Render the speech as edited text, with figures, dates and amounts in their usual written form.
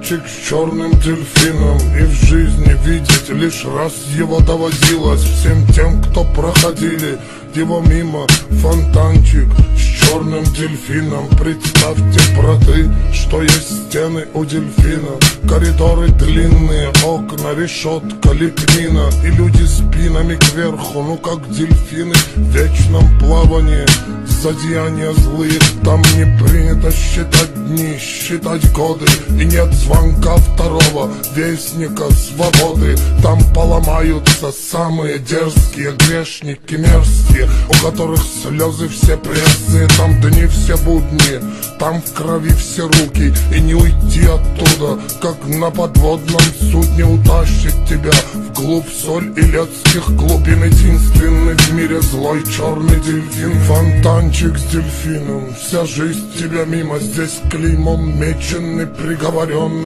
фонтанчик с черным дельфином. И в жизни видеть лишь раз его доводилось всем тем, кто проходили его мимо. Фонтанчик с черным дельфином. Представьте, браты, что есть стены у дельфина. Коридоры длинные, окна, решетка, лепнина. И люди спинами кверху, ну как дельфины в вечном плавании. Зодеяния злые, там не принято считать дни, считать годы. И нет звонка второго вестника свободы. Там поломаются самые дерзкие грешники мерзкие, у которых слезы все пресные. Там дни все будни, там в крови все руки. И не уйти оттуда, как на подводном судне. Утащит тебя вглубь соль и ледских глубин. Единственный в мире злой черный дельфин. Фонтанчик с дельфином, вся жизнь тебя мимо. Здесь клеймом меченый, приговорен.